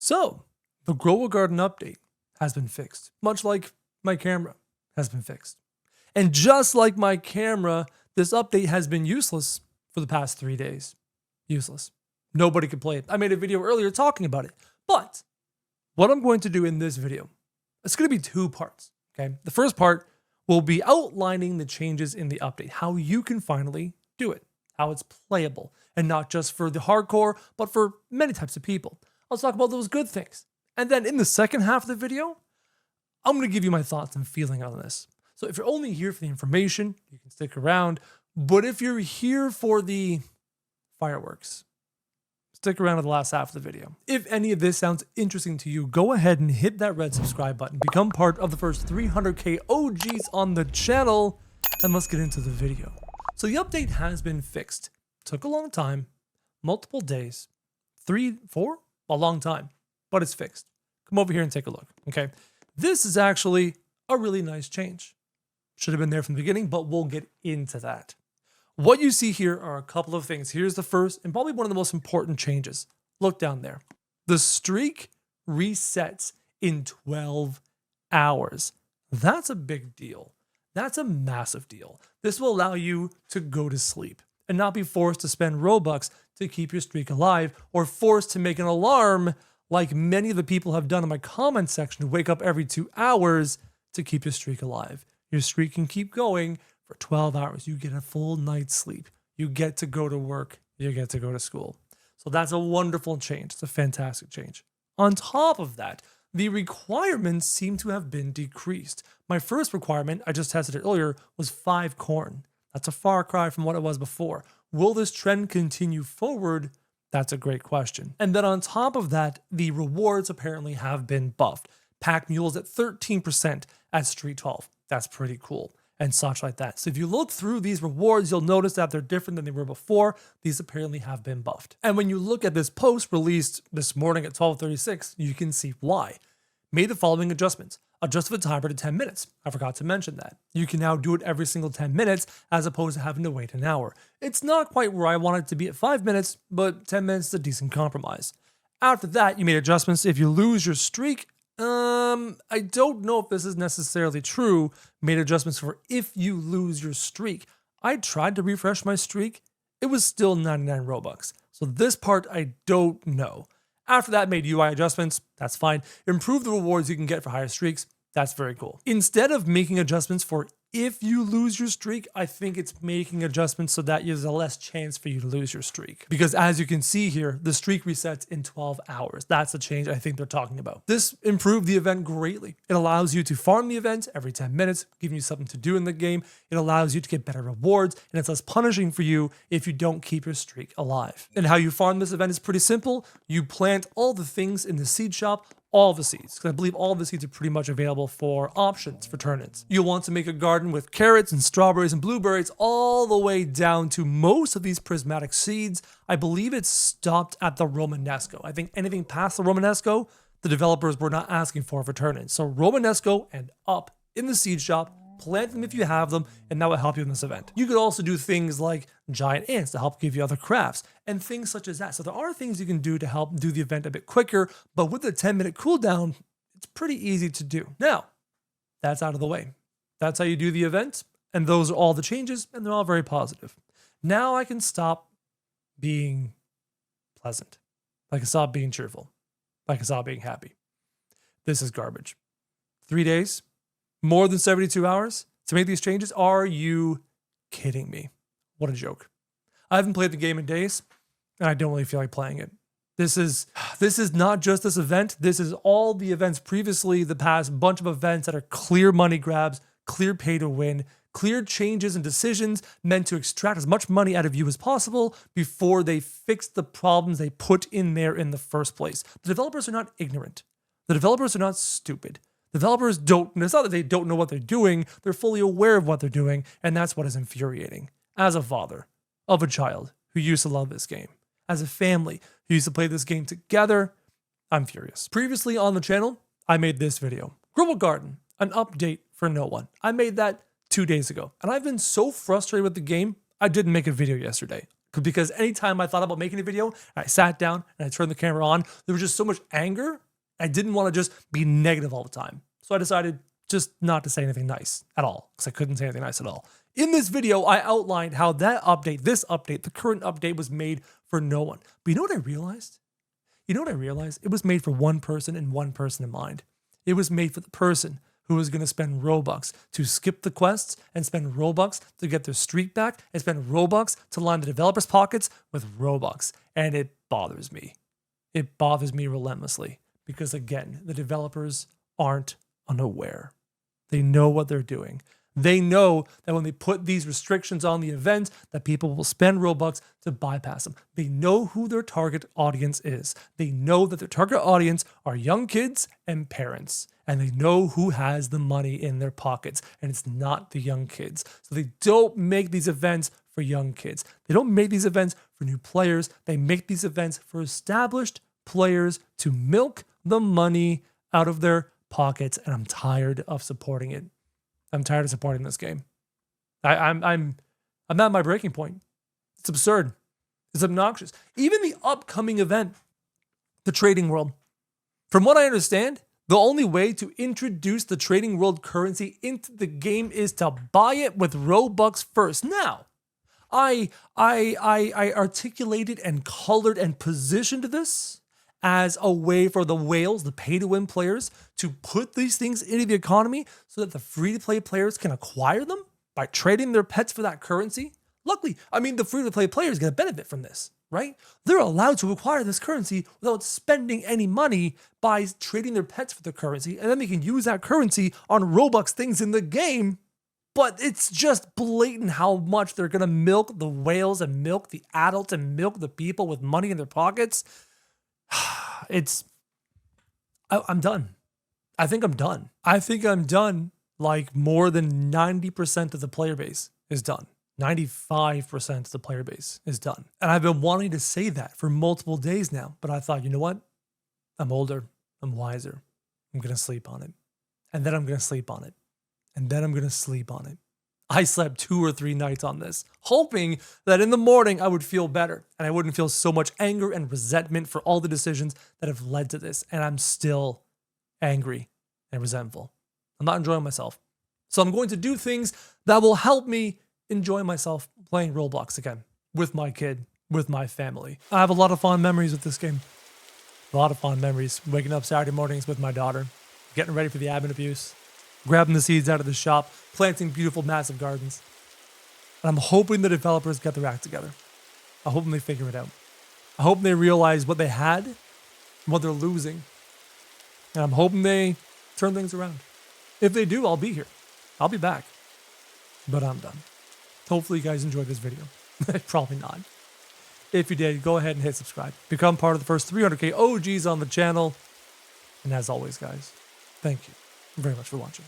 So, the Grow a Garden update has been fixed, much like my camera has been fixed. And just like my camera, this update has been useless for the past 3 days. Useless. Nobody could play it. I made a video earlier talking about it. But what I'm going to do in this video, it's going to be 2 parts. Okay. The first part will be outlining the changes in the update, how you can finally do it, how it's playable, and not just for the hardcore, but for many types of people. I'll talk about those good things. And then in the second half of the video, I'm going to give you my thoughts and feeling on this. So if you're only here for the information, you can stick around. But if you're here for the fireworks, stick around to the last half of the video. If any of this sounds interesting to you, go ahead and hit that red subscribe button. Become part of the first 300k OGs on the channel. And let's get into the video. So the update has been fixed. Took a long time, multiple days, 3, 4, a long time, but it's fixed. Come over here and take a look, okay? This is actually a really nice change. Should have been there from the beginning, but we'll get into that. What you see here are a couple of things. Here's the first and probably one of the most important changes. Look down there. The streak resets in 12 hours. That's a big deal. That's a massive deal. This will allow you to go to sleep and not be forced to spend Robux to keep your streak alive, or forced to make an alarm like many of the people have done in my comment section to wake up every 2 hours to keep your streak alive. Your streak can keep going for 12 hours. You get a full night's sleep. You get to go to work. You get to go to school. So that's a wonderful change. It's a fantastic change. On top of that, the requirements seem to have been decreased. My first requirement, I just tested it earlier, was 5 corn. That's a far cry from what it was before. Will this trend continue forward? That's a great question. And then on top of that, the rewards apparently have been buffed. Pack mules at 13% at Street 12. That's pretty cool. And such like that. So if you look through these rewards, you'll notice that they're different than they were before. These apparently have been buffed. And when you look at this post released this morning at 12:36, you can see why. Made the following adjustments. Adjusted the timer to 10 minutes. I forgot to mention that. You can now do it every single 10 minutes as opposed to having to wait an hour. It's not quite where I want it to be at 5 minutes, but 10 minutes is a decent compromise. After that, you made adjustments if you lose your streak. I don't know if this is necessarily true. Made adjustments for if you lose your streak. I tried to refresh my streak. It was still 99 Robux. So this part, I don't know. After that, made UI adjustments. That's fine. Improve the rewards you can get for higher streaks. That's very cool. Instead of making adjustments for if you lose your streak, I think it's making adjustments so that there's a less chance for you to lose your streak. Because as you can see here, the streak resets in 12 hours. That's the change I think they're talking about. This improved the event greatly. It allows you to farm the event every 10 minutes, giving you something to do in the game. It allows you to get better rewards, and it's less punishing for you if you don't keep your streak alive. And how you farm this event is pretty simple. You plant all the things in the seed shop, all the seeds, because I believe all the seeds are pretty much available for options for turn-ins. You'll want to make a garden with carrots and strawberries and blueberries all the way down to most of these prismatic seeds. I believe it stopped at the Romanesco. I think anything past the Romanesco, the developers were not asking for turn-ins. So Romanesco and up in the seed shop, plant them if you have them, and that will help you in this event. You could also do things like giant ants to help give you other crafts and things such as that. So there are things you can do to help do the event a bit quicker, but with the 10-minute cooldown, it's pretty easy to do. Now, that's out of the way. That's how you do the event, and those are all the changes, and they're all very positive. Now I can stop being pleasant. I can stop being cheerful. I can stop being happy. This is garbage. 3 days? More than 72 hours to make these changes? Are you kidding me? What a joke. I haven't played the game in days, and I don't really feel like playing it. This is not just this event. This is all the events previously, the past bunch of events that are clear money grabs, clear pay to win, clear changes and decisions meant to extract as much money out of you as possible before they fix the problems they put in there in the first place. The developers are not ignorant. The developers are not stupid. Developers don't, it's not that they don't know what they're doing, they're fully aware of what they're doing, and that's what is infuriating. As a father of a child who used to love this game, as a family who used to play this game together, I'm furious. Previously on the channel, I made this video. Grow a Garden, an update for no one. I made that 2 days ago, and I've been so frustrated with the game, I didn't make a video yesterday. Because anytime I thought about making a video, I sat down and I turned the camera on, there was just so much anger. I didn't want to just be negative all the time. So I decided just not to say anything nice at all, because I couldn't say anything nice at all. In this video, I outlined how that update, this update, the current update was made for no one. But you know what I realized? It was made for one person and one person in mind. It was made for the person who was going to spend Robux to skip the quests and spend Robux to get their streak back and spend Robux to line the developers' pockets with Robux. And it bothers me. It bothers me relentlessly because, again, the developers aren't unaware. They know what they're doing. They know that when they put these restrictions on the event, that people will spend Robux to bypass them. They know who their target audience is. They know that their target audience are young kids and parents. And they know who has the money in their pockets. And it's not the young kids. So they don't make these events for young kids. They don't make these events for new players. They make these events for established players to milk the money out of their pockets. And I'm tired of supporting it. I'm tired of supporting this game. I'm at my breaking point. It's absurd. It's obnoxious. Even the upcoming event, the trading world. From what I understand, the only way to introduce the trading world currency into the game is to buy it with Robux first. Now, I articulated and colored and positioned this as a way for the whales, the pay-to-win players, to put these things into the economy so that the free-to-play players can acquire them by trading their pets for that currency. Luckily, the free-to-play players get a benefit from this, right? They're allowed to acquire this currency without spending any money by trading their pets for the currency, and then they can use that currency on Robux things in the game. But it's just blatant how much they're going to milk the whales and milk the adults and milk the people with money in their pockets. I'm done. I think I'm done. Like more than 90% of the player base is done. 95% of the player base is done. And I've been wanting to say that for multiple days now, but I thought, you know what? I'm older. I'm wiser. I'm going to sleep on it. And then I'm going to sleep on it. And then I'm going to sleep on it. I slept 2 or 3 nights on this, hoping that in the morning I would feel better and I wouldn't feel so much anger and resentment for all the decisions that have led to this. And I'm still angry and resentful. I'm not enjoying myself. So I'm going to do things that will help me enjoy myself playing Roblox again with my kid, with my family. I have a lot of fond memories with this game. A lot of fond memories. Waking up Saturday mornings with my daughter, getting ready for the admin abuse, grabbing the seeds out of the shop, planting beautiful, massive gardens. And I'm hoping the developers get their act together. I hope they figure it out. I hope they realize what they had and what they're losing. And I'm hoping they turn things around. If they do, I'll be here. I'll be back. But I'm done. Hopefully you guys enjoyed this video. Probably not. If you did, go ahead and hit subscribe. Become part of the first 300k OGs on the channel. And as always, guys, thank you very much for watching.